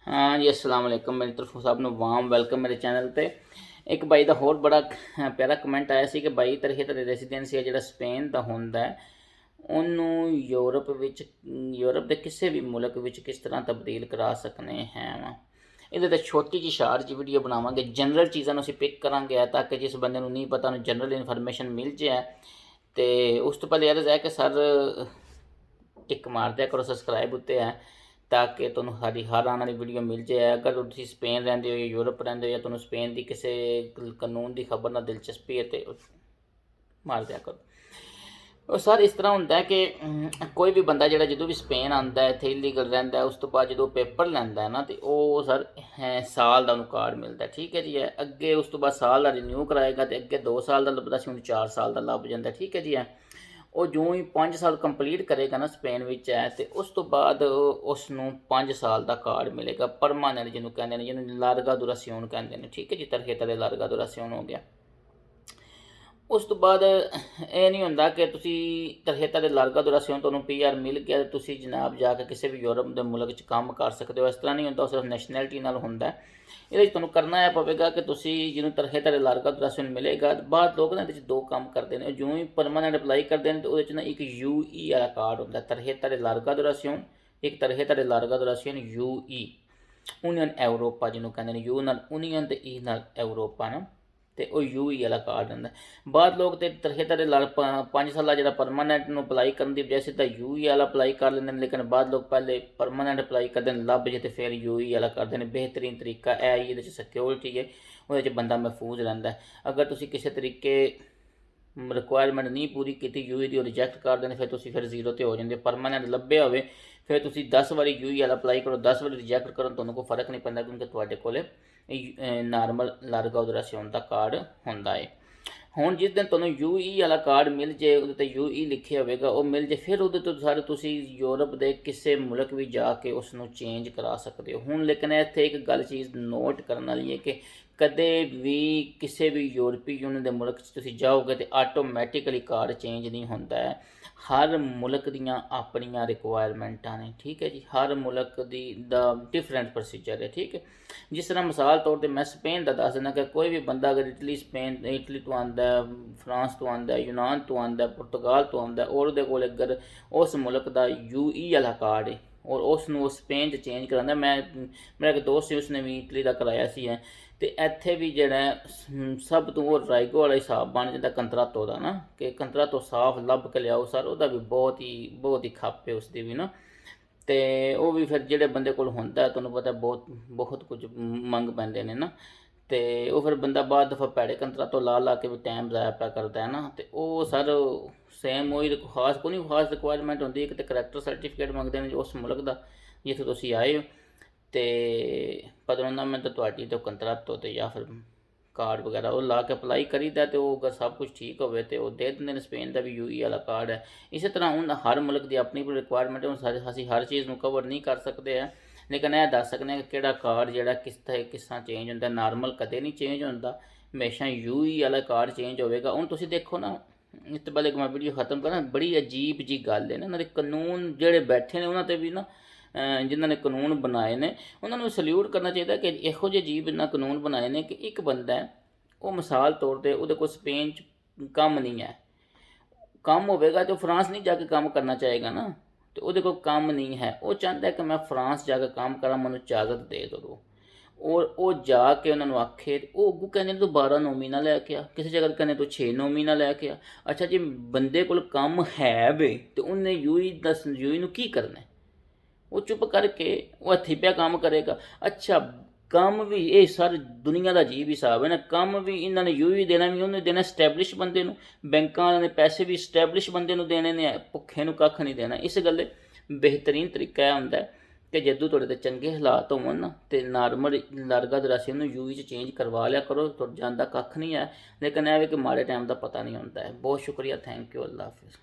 हाँ जी, अस्सलाम वालेकुम। मेरी तरफों सब ਨੂੰ ਵਾਰਮ ਵੈਲਕਮ ਮੇਰੇ ਚੈਨਲ ਤੇ। ਇੱਕ ਬਾਈ ਦਾ ਹੋਰ ਬੜਾ ਪਿਆਰਾ ਕਮੈਂਟ ਆਇਆ ਸੀ ਕਿ ਬਾਈ ਤਰ੍ਹਾਂ ਰੈਜ਼ੀਡੈਂਸੀ ਹੈ ਜਿਹੜਾ ਸਪੇਨ ਦਾ ਹੁੰਦਾ ਹੈ ਉਹਨੂੰ ਯੂਰਪ ਦੇ ਕਿਸੇ ਵੀ ਮੁਲਕ ਵਿੱਚ ਕਿਸ ਤਰ੍ਹਾਂ ਤਬਦੀਲ ਕਰਾ ਸਕਨੇ ਹਾਂ। ਇਹਦੇ ਤੇ ਛੋਟੀ ਜਿਹੀ ਸ਼ਾਰਟ ਜਿਹੀ ਵੀਡੀਓ ਬਣਾਵਾਂਗੇ। ਜਨਰਲ ਚੀਜ਼ਾਂ ਨੂੰ ਅਸੀਂ ਪਿਕ ਕਰਾਂਗੇ ਤਾਂ ਕਿ ਜਿਸ ਬੰਦੇ ਨੂੰ ਨਹੀਂ ਪਤਾ ਉਹਨੂੰ ਜਨਰਲ ਇਨਫੋਰਮੇਸ਼ਨ ਮਿਲ ਜਾਏ। ਤੇ ਉਸ ਤੋਂ ਪਹਿਲੇ ਇਹ ਹੈ ਕਿ ਸਰ ਟਿਕ ਮਾਰ ਦਿਆ ਕਰੋ ਸਬਸਕ੍ਰਾइब ਉੱਤੇ ਹੈ ताकि तुहानू सारी हर आने वाली वीडियो मिल जाए। अगर तुम स्पेन रहिंदे हो या यूरोप रहिंदे हो या तुहानू स्पेन की किसी कानून की खबर ना दिलचस्पी है तो मार दिया करो। और सर इस तरह होंदा है कि कोई भी बंदा जो जो भी स्पेन आता है इत्थे इलीगल रहिंदा है उस तो बाद जो पेपर लैंदा है ना तो वो सर साल का कार्ड मिलता है। ठीक है जी है। अगे उस तो बाद साल का रिन्यू कराएगा तो अगे 2 साल का लभदा सी, हुण 4 साल का लभ जाता। ठीक है जी है। ਉਹ ਜਿਉਂ ਹੀ 5 ਸਾਲ ਕੰਪਲੀਟ ਕਰੇਗਾ ਨਾ ਸਪੇਨ ਵਿੱਚ ਹੈ ਤੇ ਉਸ ਤੋਂ ਬਾਅਦ ਉਸ ਨੂੰ 5 ਸਾਲ ਦਾ ਕਾਰਡ ਮਿਲੇਗਾ ਪਰਮਾਨੈਂਟ, ਜਿਹਨੂੰ ਕਹਿੰਦੇ ਨੇ, ਜਿਹਨੂੰ ਲਾਰਗਾ ਦੁਰਾਸਿਓਨ ਕਹਿੰਦੇ ਨੇ। ਠੀਕ ਹੈ ਜੀ, ਤਰਖੇਤਾ ਦੇ ਲਾਰਗਾ ਦੁਰਾਸਿਓਨ ਹੋ ਗਿਆ। ਉਸ ਤੋਂ ਬਾਅਦ ਇਹ ਨਹੀਂ ਹੁੰਦਾ ਕਿ ਤੁਸੀਂ ਤਰਖੇਤਾ ਦੇ ਲਾਰਗਾ ਦੁਰਾਸਿਓਨ ਤੁਹਾਨੂੰ PR ਮਿਲ ਗਿਆ ਤੇ ਤੁਸੀਂ ਜਨਾਬ ਜਾ ਕੇ ਕਿਸੇ ਵੀ ਯੂਰਪ ਦੇ ਮੁਲਕ 'ਚ ਕੰਮ ਕਰ ਸਕਦੇ ਹੋ। ਇਸ ਤਰ੍ਹਾਂ ਨਹੀਂ ਹੁੰਦਾ, ਉਹ ਸਿਰਫ ਨੈਸ਼ਨੈਲਿਟੀ ਨਾਲ ਹੁੰਦਾ। ਇਹਦੇ 'ਚ ਤੁਹਾਨੂੰ ਕਰਨਾ ਇਹ ਪਵੇਗਾ ਕਿ ਤੁਸੀਂ ਜਿਹਨੂੰ ਤਰਖੇਤਾ ਦੇ ਲਾਰਗਾ ਦੁਰਾਸਿਓਨ ਮਿਲੇਗਾ, ਬਾਅਦ ਲੋਕ ਨਾ ਇਹਦੇ 'ਚ 2 ਕੰਮ ਕਰਦੇ ਨੇ। ਜਿਉਂ ਹੀ ਪਰਮਾਨੈਂਟ ਅਪਲਾਈ ਕਰਦੇ ਨੇ ਤੇ ਉਹਦੇ 'ਚ ਨਾ ਇੱਕ UE ਵਾਲਾ ਕਾਰਡ ਹੁੰਦਾ, ਤਰਖੇਤਾ ਦੇ ਲਾਰਗਾ ਦੁਰਾਸਿਓਨ, ਇੱਕ ਤਰਖੇਤਾ ਦੇ ਲਾਰਗਾ ਦੁਰਾਸਿਓਨ UE, यूनियन एवरोपा ਜਿਹਨੂੰ ਕਹਿੰਦੇ ਨੇ। ਯੂ ਨਾਲ यूनियन ਤੇ E ਨਾਲ ਐਵਰੋਪਾ ਨਾ, ਤੇ ਉਹ UE ਵਾਲਾ ਕਾਰਡ ਹੁੰਦਾ। ਬਾਅਦ ਲੋਕ ਤੇ ਤਰਖੇਤਾ ਦੇ 5 ਸਾਲਾ ਜਿਹੜਾ ਪਰਮਾਨੈਂਟ ਨੂੰ ਅਪਲਾਈ ਕਰਨ ਦੀ ਬਜਾਏ ਸਿੱਧਾ UE ਵਾਲਾ ਅਪਲਾਈ ਕਰ ਲੈਂਦੇ ਨੇ। ਲੇਕਿਨ ਬਾਅਦ ਲੋਕ ਪਹਿਲੇ ਪਰਮਾਨੈਂਟ ਅਪਲਾਈ ਕਰਦੇ ਨੇ, ਲੱਭ ਜੇ ਤੇ ਫਿਰ UE ਵਾਲਾ ਕਰਦੇ ਨੇ। ਬਿਹਤਰੀਨ ਤਰੀਕਾ ਇਹ ਹੀ, ਇਹਦੇ 'ਚ ਸਿਕਿਉਰਿਟੀ ਹੈ, ਉਹਦੇ 'ਚ ਬੰਦਾ ਮਹਿਫੂਜ਼ ਰਹਿੰਦਾ। ਅਗਰ ਤੁਸੀਂ ਕਿਸੇ ਤਰੀਕੇ ਰਿਕੁਆਇਰਮੈਂਟ ਨਹੀਂ ਪੂਰੀ ਕੀਤੀ UE ਦੀ, ਉਹ ਰਿਜੈਕਟ ਕਰ ਦੇਣ, ਫਿਰ ਤੁਸੀਂ ਫਿਰ ਜ਼ੀਰੋ 'ਤੇ ਹੋ ਜਾਂਦੇ। ਪਰਮਾਨੈਂਟ ਲੱਭਿਆ ਹੋਵੇ ਫਿਰ ਤੁਸੀਂ 10 ਵਾਰੀ UE ਵਾਲਾ ਅਪਲਾਈ ਕਰੋ, 10 ਵਾਰੀ ਰਿਜੈਕਟ ਕਰੋ, ਤੁਹਾਨੂੰ ਕੋਈ ਫਰਕ ਨਹੀਂ ਪੈਂਦਾ ਕਿਉਂਕਿ ਤੁਹਾਡੇ ਕੋਲ ਨਾਰਮਲ ਲਾਰਗਾ ਦੁਰਾਸਿਓਨ ਦਾ ਕਾਰਡ ਹੁੰਦਾ ਹੈ। ਹੁਣ ਜਿਸ ਦਿਨ ਤੁਹਾਨੂੰ UE ਵਾਲਾ ਕਾਰਡ ਮਿਲ ਜੇ, ਉਹਦੇ 'ਤੇ UE ਲਿਖਿਆ ਹੋਵੇਗਾ, ਉਹ ਮਿਲ ਜੇ, ਫਿਰ ਉਹਦੇ ਤੋਂ ਸਾਰੇ ਤੁਸੀਂ ਯੂਰਪ ਦੇ ਕਿਸੇ ਮੁਲਕ ਵੀ ਜਾ ਕੇ ਉਸ ਨੂੰ ਚੇਂਜ ਕਰਾ ਸਕਦੇ ਹੋ। ਹੁਣ ਲੇਕਿਨ ਇੱਥੇ ਇੱਕ ਗੱਲ ਚੀਜ਼ ਨੋਟ ਕਰਨ ਵਾਲੀ ਹੈ ਕਿ ਕਦੇ ਵੀ ਕਿਸੇ ਵੀ ਯੂਰਪੀ ਯੂਨੀਅਨ ਦੇ ਮੁਲਕ 'ਚ ਤੁਸੀਂ ਜਾਓਗੇ ਤਾਂ ਆਟੋਮੈਟਿਕਲੀ ਕਾਰਡ ਚੇਂਜ ਨਹੀਂ ਹੁੰਦਾ ਹੈ। ਹਰ ਮੁਲਕ ਦੀਆਂ ਆਪਣੀਆਂ ਰਿਕੁਆਇਰਮੈਂਟਾਂ ਨੇ। ਠੀਕ ਹੈ ਜੀ, ਹਰ ਮੁਲਕ ਦਾ ਡਿਫਰੈਂਟ ਪ੍ਰੋਸੀਜਰ ਹੈ। ਠੀਕ ਹੈ। ਜਿਸ ਤਰ੍ਹਾਂ ਮਿਸਾਲ ਤੌਰ 'ਤੇ ਮੈਂ ਸਪੇਨ ਦਾ ਦੱਸ ਦਿੰਦਾ ਕਿ ਕੋਈ ਵੀ ਬੰਦਾ ਅਗਰ ਇਟਲੀ ਤੋਂ ਆਉਂਦਾ, ਫਰਾਂਸ ਤੋਂ ਆਉਂਦਾ, ਯੂਨਾਨ ਤੋਂ ਆਉਂਦਾ, ਪੁਰਤਗਾਲ ਤੋਂ ਆਉਂਦਾ, ਔਰ ਉਹਦੇ ਕੋਲ ਅਗਰ ਉਸ ਮੁਲਕ ਦਾ UE ਵਾਲਾ ਕਾਰਡ ਹੈ ਔਰ ਉਸ ਨੂੰ ਸਪੇਨ 'ਚ ਚੇਂਜ ਕਰਾਉਂਦਾ, ਮੇਰਾ ਇੱਕ ਦੋਸਤ ਸੀ, ਉਸਨੇ ਵੀ ਇਟਲੀ ਦਾ ਕਰਾਇਆ ਸੀ ਹੈ। ਤੇ ਇੱਥੇ ਵੀ ਜਿਹੜਾ ਸਭ ਤੋਂ ਉਹ ਰਾਈਗੋ ਵਾਲਾ ਹਿਸਾਬ ਬਣ ਜਾਂਦਾ ਕੰਤਰਾਤੋ ਦਾ ਨਾ, ਕਿ ਕੰਤਰਾਤੋ ਸਾਫ਼ ਲੱਭ ਕੇ ਲਿਆਓ ਸਰ, ਉਹਦਾ ਵੀ ਬਹੁਤ ਹੀ ਖੱਪ ਹੈ ਉਸਦੀ ਵੀ ਨਾ। ਤੇ ਉਹ ਵੀ ਫਿਰ ਜਿਹੜੇ ਬੰਦੇ ਕੋਲ ਹੁੰਦਾ, ਤੁਹਾਨੂੰ ਪਤਾ ਬਹੁਤ ਕੁਝ ਮੰਗ ਪੈਂਦੇ ਨੇ ਨਾ, ਤੇ ਉਹ ਫਿਰ ਬੰਦਾ ਬਾਅਦ ਦਫਾ ਭੈੜੇ ਕੰਤਰਾਤੋ ਲਾ ਕੇ ਵੀ ਟਾਈਮ ਜ਼ਾਇਆ ਪਿਆ ਕਰਦਾ ਹੈ ਨਾ। ਤੇ ਉਹ ਸਰ ਸੇਮ ਉਹੀ ਖਾਸ ਰਿਕੁਆਇਰਮੈਂਟ ਹੁੰਦੀ। ਇੱਕ ਤਾਂ ਕਰੈਕਟਰ ਸਰਟੀਫਿਕੇਟ ਮੰਗਦੇ ਨੇ ਉਸ ਮੁਲਕ ਦਾ ਜਿੱਥੇ ਤੁਸੀਂ ਆਏ ਹੋ, ਤੇ padronamento ਤੁਹਾਡੀ ਤੇ ਕੰਤਰਾਤੋ ਤੇ ਜਾਂ ਫਿਰ ਕਾਰਡ ਵਗੈਰਾ ਉਹ ਲਾ ਕੇ ਅਪਲਾਈ ਕਰੀਦਾ। ਤੇ ਉਹ ਅਗਰ ਸਭ ਕੁਝ ਠੀਕ ਹੋਵੇ ਤੇ ਉਹ ਦੇ ਦਿੰਦੇ ਨੇ। ਸਪੇਨ ਦਾ ਵੀ UE ਵਾਲਾ ਕਾਰਡ ਹੈ। ਇਸੇ ਤਰ੍ਹਾਂ ਹੁਣ ਹਰ ਮੁਲਕ ਦੀ ਆਪਣੀ ਰਿਕੁਆਇਰਮੈਂਟ ਹੈ। ਹੁਣ ਅਸੀਂ ਹਰ ਚੀਜ਼ ਨੂੰ ਕਵਰ ਨਹੀਂ ਕਰ ਸਕਦੇ ਹੈ, ਲੇਕਿਨ ਇਹ ਦੱਸ ਸਕਦੇ ਹਾਂ ਕਿ ਕਿਹੜਾ ਕਾਰਡ ਜਿਹੜਾ ਕਿਸ ਤਰ੍ਹਾਂ ਚੇਂਜ ਹੁੰਦਾ। ਨਾਰਮਲ ਕਦੇ ਨਹੀਂ ਚੇਂਜ ਹੁੰਦਾ, ਹਮੇਸ਼ਾ UE ਵਾਲਾ ਕਾਰਡ ਚੇਂਜ ਹੋਵੇਗਾ। ਹੁਣ ਤੁਸੀਂ ਦੇਖੋ ਨਾ, ਇਸ ਤੋਂ ਪਹਿਲੇ ਮੈਂ ਵੀਡੀਓ ਖਤਮ ਕਰਾਂ, ਬੜੀ ਅਜੀਬ ਜੀ ਗੱਲ ਹੈ ਨਾ। ਇਹਨਾਂ ਦੇ ਕਾਨੂੰਨ ਜਿਹੜੇ ਬੈਠੇ ਨੇ ਉਹਨਾਂ 'ਤੇ ਵੀ ਨਾ, ਜਿਨ੍ਹਾਂ ਨੇ ਕਾਨੂੰਨ ਬਣਾਏ ਨੇ ਉਹਨਾਂ ਨੂੰ ਸਲਿਊਟ ਕਰਨਾ ਚਾਹੀਦਾ ਕਿ ਇਹੋ ਜਿਹੇ ਅਜੀਬ ਇਹਨਾਂ ਕਾਨੂੰਨ ਬਣਾਏ ਨੇ ਕਿ ਇੱਕ ਬੰਦਾ ਹੈ, ਉਹ ਮਿਸਾਲ ਤੌਰ 'ਤੇ ਉਹਦੇ ਕੋਲ ਸਪੇਨ 'ਚ ਕੰਮ ਨਹੀਂ ਹੈ, ਕੰਮ ਹੋਵੇਗਾ ਤਾਂ ਫਰਾਂਸ ਨਹੀਂ ਜਾ ਕੇ ਕੰਮ ਕਰਨਾ ਚਾਹੇਗਾ ਨਾ। ਤੇ ਉਹਦੇ ਕੋਲ ਕੰਮ ਨਹੀਂ ਹੈ, ਉਹ ਚਾਹੁੰਦਾ ਕਿ ਮੈਂ ਫਰਾਂਸ ਜਾ ਕੇ ਕੰਮ ਕਰਾਂ, ਮੈਨੂੰ ਇਜਾਜ਼ਤ ਦੇ ਦਿਓ। ਔਰ ਉਹ ਜਾ ਕੇ ਉਹਨਾਂ ਨੂੰ ਆਖੇ, ਉਹ ਅੱਗੋਂ ਕਹਿੰਦੇ ਤੂੰ 12 ਨੋਮੀਨਾ ਲੈ ਕੇ ਆ, ਕਿਸੇ ਜਗ੍ਹਾ ਕਹਿੰਦੇ ਤੂੰ 6 ਨੋਮੀਨਾ ਲੈ ਕੇ ਆ। ਅੱਛਾ ਜੇ ਬੰਦੇ ਕੋਲ ਕੰਮ ਹੈ ਵੇ ਤੇ ਉਹਨੇ UE ਨੂੰ ਕੀ ਕਰਨਾ? ਉਹ ਚੁੱਪ ਕਰਕੇ ਉਹ ਹੱਥੀਂ ਪਿਆ ਕੰਮ ਕਰੇਗਾ। ਅੱਛਾ ਕੰਮ ਵੀ ਇਹ ਸਰ ਦੁਨੀਆ ਦਾ ਅਜੀਬ ਹਿਸਾਬ ਹੈ ਨਾ। ਕੰਮ ਵੀ ਇਹਨਾਂ ਨੇ UE ਦੇਣਾ, ਵੀ ਉਹਨੇ ਦੇਣਾ ਸਟੈਬਲਿਸ਼ ਬੰਦੇ ਨੂੰ। ਬੈਂਕਾਂ ਵਾਲਿਆਂ ਨੇ ਪੈਸੇ ਵੀ ਸਟੈਬਲਿਸ਼ ਬੰਦੇ ਨੂੰ ਦੇਣੇ ਨੇ, ਭੁੱਖੇ ਨੂੰ ਕੱਖ ਨਹੀਂ ਦੇਣਾ। ਇਸ ਗੱਲ ਬਿਹਤਰੀਨ ਤਰੀਕਾ ਇਹ ਹੁੰਦਾ ਕਿ ਜਦੋਂ ਤੁਹਾਡੇ 'ਤੇ ਚੰਗੇ ਹਾਲਾਤ ਹੋਣ ਨਾ ਤੇ ਨਾਰਮਲ ਲਾਰਗਾ ਦੁਰਾਸਿਓਨ ਨੂੰ UE 'ਚ ਚੇਂਜ ਕਰਵਾ ਲਿਆ ਕਰੋ। ਤੁਰ ਜਾਂਦਾ ਕੱਖ ਨਹੀਂ ਹੈ, ਲੇਕਿਨ ਇਹ ਵੀ ਕਿ ਮਾੜੇ ਟਾਈਮ ਦਾ ਪਤਾ ਨਹੀਂ ਹੁੰਦਾ ਹੈ। ਬਹੁਤ ਸ਼ੁਕਰੀਆ, ਥੈਂਕ ਯੂ, ਅੱਲਾ ਹਾਫਿਜ਼।